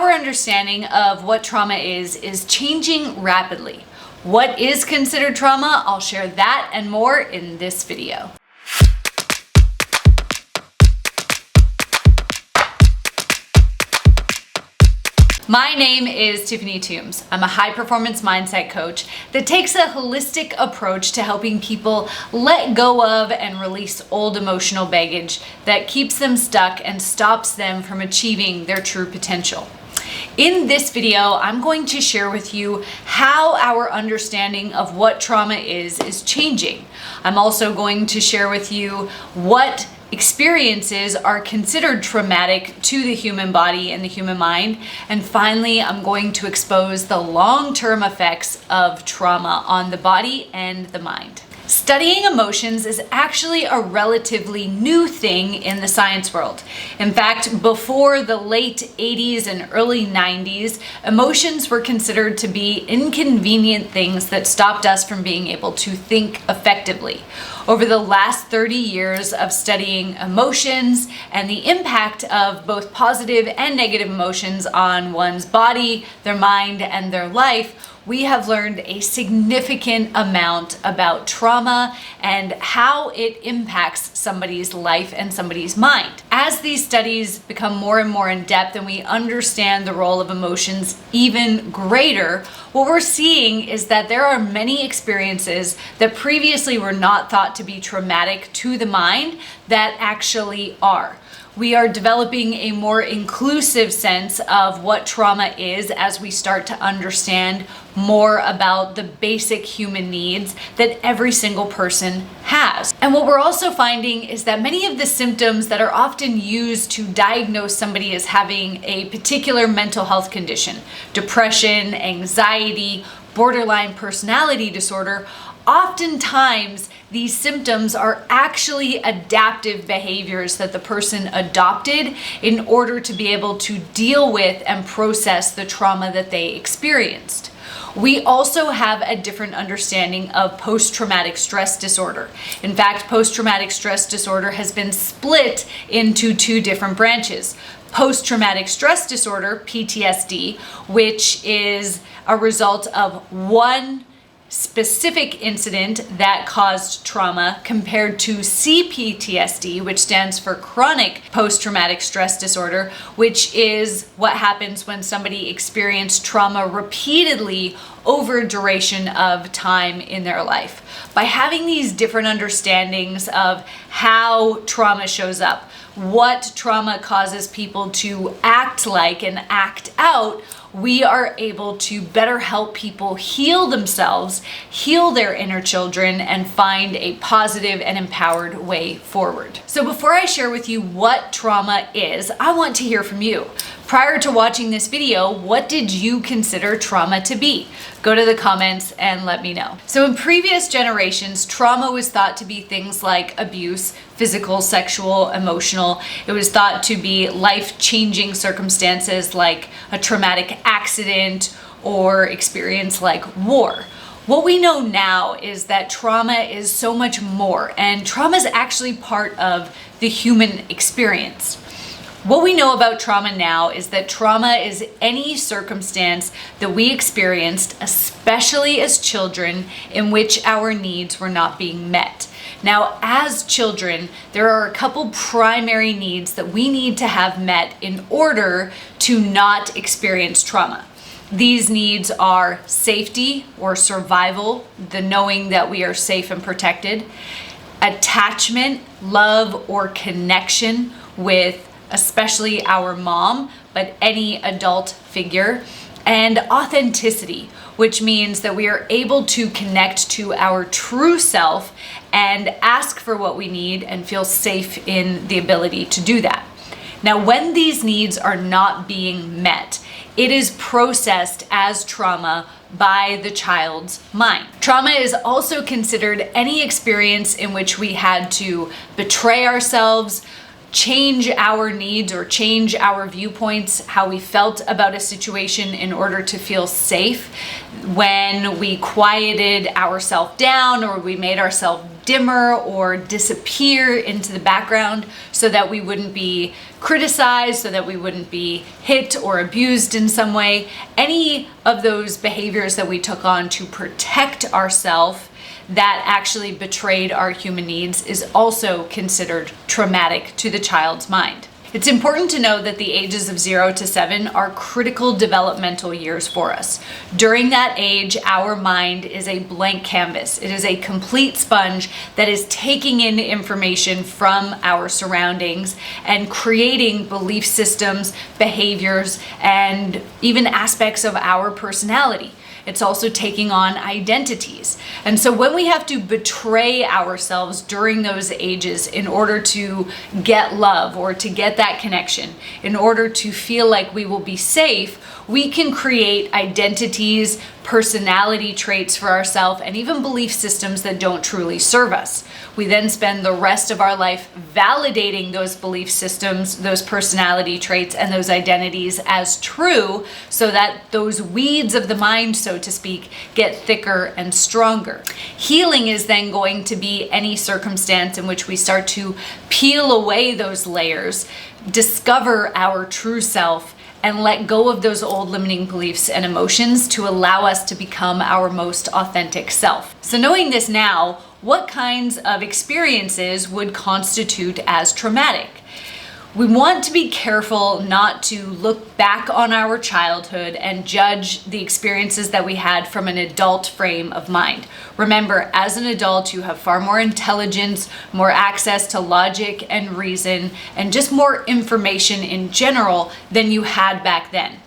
Our understanding of what trauma is changing rapidly. What is considered trauma? I'll share that and more in this video. My name is Tiffany Toombs. I'm a high-performance mindset coach that takes a holistic approach to helping people let go of and release old emotional baggage that keeps them stuck and stops them from achieving their true potential. In this video, I'm going to share with you how our understanding of what trauma is changing. I'm also going to share with you what experiences are considered traumatic to the human body and the human mind. And finally, I'm going to expose the long-term effects of trauma on the body and the mind. Studying emotions is actually a relatively new thing in the science world. In fact, before the late 80s and early 90s, emotions were considered to be inconvenient things that stopped us from being able to think effectively. Over the last 30 years of studying emotions and the impact of both positive and negative emotions on one's body, their mind, and their life, we have learned a significant amount about trauma and how it impacts somebody's life and somebody's mind. As these studies become more and more in depth and we understand the role of emotions even greater, what we're seeing is that there are many experiences that previously were not thought to be traumatic to the mind that actually are. We are developing a more inclusive sense of what trauma is as we start to understand more about the basic human needs that every single person has. And what we're also finding is that many of the symptoms that are often used to diagnose somebody as having a particular mental health condition, depression, anxiety, borderline personality disorder, oftentimes these symptoms are actually adaptive behaviors that the person adopted in order to be able to deal with and process the trauma that they experienced. We also have a different understanding of post-traumatic stress disorder. In fact, post-traumatic stress disorder has been split into two different branches. Post-traumatic stress disorder, PTSD, which is a result of one specific incident that caused trauma, compared to cPTSD, which stands for chronic post-traumatic stress disorder, which is what happens when somebody experienced trauma repeatedly over a duration of time in their life. By having these different understandings of how trauma shows up, what trauma causes people to act like and act out, we are able to better help people heal themselves, heal their inner children, and find a positive and empowered way forward. So before I share with you what trauma is, I want to hear from you. Prior to watching this video, what did you consider trauma to be? Go to the comments and let me know. So in previous generations, trauma was thought to be things like abuse, physical, sexual, emotional. It was thought to be life-changing circumstances like a traumatic accident or experience like war. What we know now is that trauma is so much more, and trauma is actually part of the human experience. What we know about trauma now is that trauma is any circumstance that we experienced, especially as children, in which our needs were not being met. Now, as children, there are a couple primary needs that we need to have met in order to not experience trauma. These needs are safety or survival, the knowing that we are safe and protected, attachment, love, or connection with especially our mom, but any adult figure, and authenticity, which means that we are able to connect to our true self and ask for what we need and feel safe in the ability to do that. Now, when these needs are not being met, it is processed as trauma by the child's mind. Trauma is also considered any experience in which we had to betray ourselves, change our needs or change our viewpoints, how we felt about a situation in order to feel safe, when we quieted ourselves down or we made ourselves dimmer or disappear into the background so that we wouldn't be criticized, so that we wouldn't be hit or abused in some way. Any of those behaviors that we took on to protect ourselves that actually betrayed our human needs is also considered traumatic to the child's mind. It's important to know that the ages of 0 to 7 are critical developmental years for us. During that age, our mind is a blank canvas. It is a complete sponge that is taking in information from our surroundings and creating belief systems, behaviors, and even aspects of our personality. It's also taking on identities. And so when we have to betray ourselves during those ages in order to get love or to get that connection, in order to feel like we will be safe, we can create identities, personality traits for ourselves, and even belief systems that don't truly serve us. We then spend the rest of our life validating those belief systems, those personality traits, and those identities as true so that those weeds of the mind, so to speak, get thicker and stronger. Healing is then going to be any circumstance in which we start to peel away those layers, discover our true self, and let go of those old limiting beliefs and emotions to allow us to become our most authentic self. So knowing this now, what kinds of experiences would constitute as traumatic? We want to be careful not to look back on our childhood and judge the experiences that we had from an adult frame of mind. Remember, as an adult, you have far more intelligence, more access to logic and reason, and just more information in general than you had back then.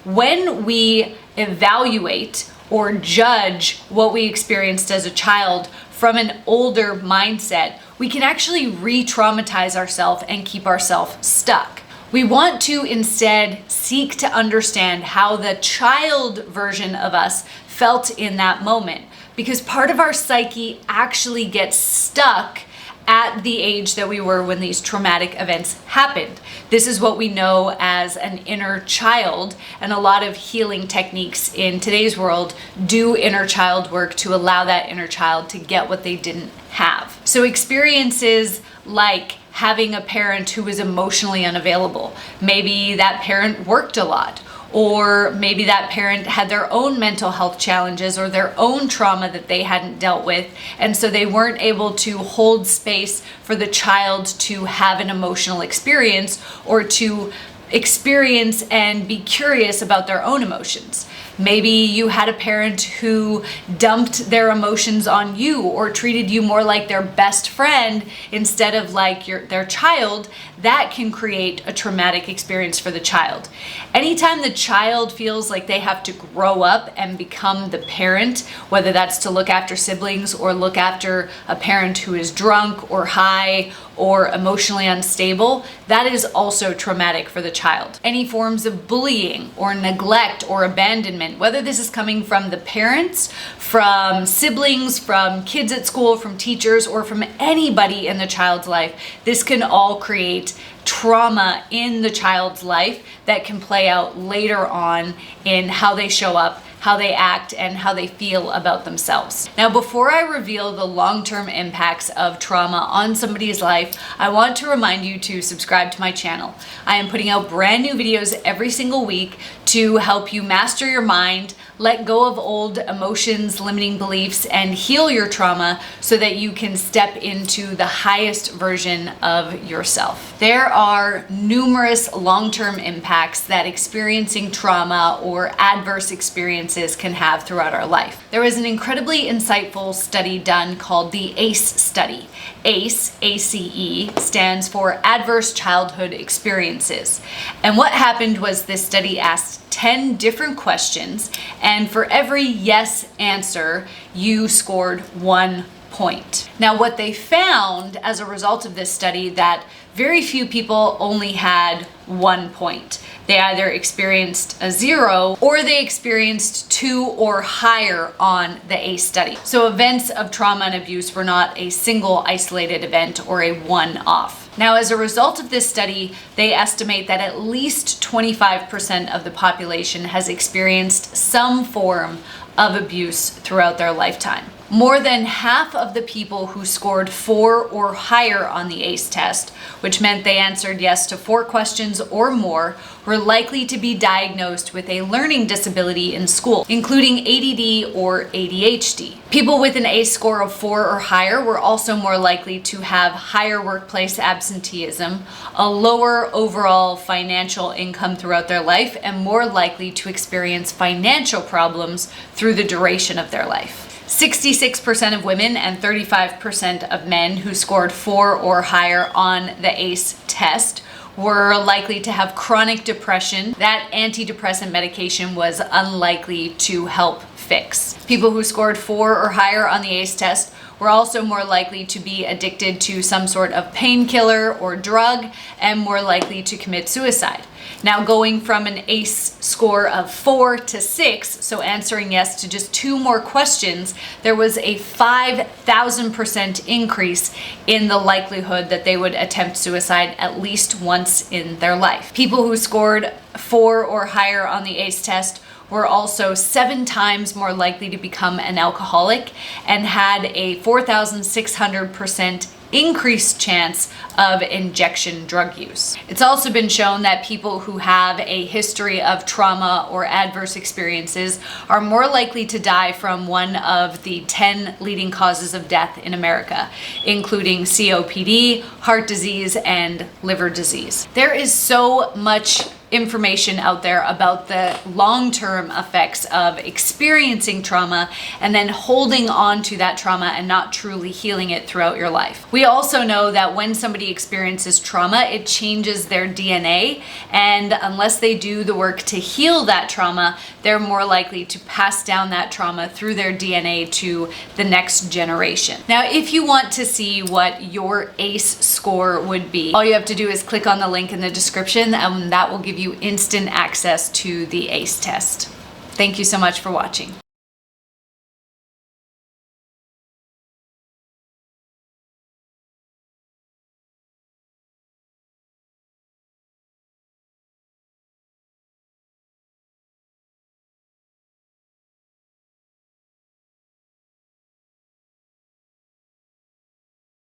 When we evaluate or judge what we experienced as a child from an older mindset, we can actually re-traumatize ourselves and keep ourselves stuck. We want to instead seek to understand how the child version of us felt in that moment, because part of our psyche actually gets stuck at the age that we were when these traumatic events happened. This is what we know as an inner child, and a lot of healing techniques in today's world do inner child work to allow that inner child to get what they didn't have. So experiences like having a parent who was emotionally unavailable, maybe that parent worked a lot, or maybe that parent had their own mental health challenges or their own trauma that they hadn't dealt with, and so they weren't able to hold space for the child to have an emotional experience or to experience and be curious about their own emotions. Maybe you had a parent who dumped their emotions on you or treated you more like their best friend instead of like their child. That can create a traumatic experience for the child. Anytime the child feels like they have to grow up and become the parent, whether that's to look after siblings or look after a parent who is drunk or high or emotionally unstable, that is also traumatic for the child. Any forms of bullying or neglect or abandonment, whether this is coming from the parents, from siblings, from kids at school, from teachers, or from anybody in the child's life, this can all create trauma in the child's life that can play out later on in how they show up, how they act, and how they feel about themselves. Now, before I reveal the long-term impacts of trauma on somebody's life, I want to remind you to subscribe to my channel. I am putting out brand new videos every single week to help you master your mind, let go of old emotions, limiting beliefs, and heal your trauma so that you can step into the highest version of yourself. There are numerous long-term impacts that experiencing trauma or adverse experiences can have throughout our life. There was an incredibly insightful study done called the ACE study. ACE, A-C-E, stands for Adverse Childhood Experiences. And what happened was this study asked 10 different questions, and for every yes answer, you scored 1 point. Now, what they found as a result of this study, that very few people only had 1 point. They either experienced a 0 or they experienced 2 or higher on the ACE study. So events of trauma and abuse were not a single isolated event or a one-off. Now, as a result of this study, they estimate that at least 25% of the population has experienced some form of abuse throughout their lifetime. More than half of the people who scored 4 or higher on the ACE test, which meant they answered yes to 4 questions or more, were likely to be diagnosed with a learning disability in school, including ADD or ADHD. People with an ACE score of 4 or higher were also more likely to have higher workplace absenteeism, a lower overall financial income throughout their life, and more likely to experience financial problems through the duration of their life. 66% of women and 35% of men who scored 4 or higher on the ACE test were likely to have chronic depression that antidepressant medication was unlikely to help fix. People who scored 4 or higher on the ACE test were also more likely to be addicted to some sort of painkiller or drug and more likely to commit suicide. Now, going from an ACE score of 4 to 6, so answering yes to just 2 more questions, there was a 5,000% increase in the likelihood that they would attempt suicide at least once in their life. People who scored 4 or higher on the ACE test were also 7 times more likely to become an alcoholic and had a 4,600% increased chance of injection drug use. It's also been shown that people who have a history of trauma or adverse experiences are more likely to die from one of the 10 leading causes of death in America, including COPD, heart disease, and liver disease. There is so much information out there about the long-term effects of experiencing trauma and then holding on to that trauma and not truly healing it throughout your life. We also know that when somebody experiences trauma, it changes their DNA, and unless they do the work to heal that trauma, they're more likely to pass down that trauma through their DNA to the next generation. Now, if you want to see what your ACE score would be, all you have to do is click on the link in the description, and that will give you instant access to the ACE test. Thank you so much for watching.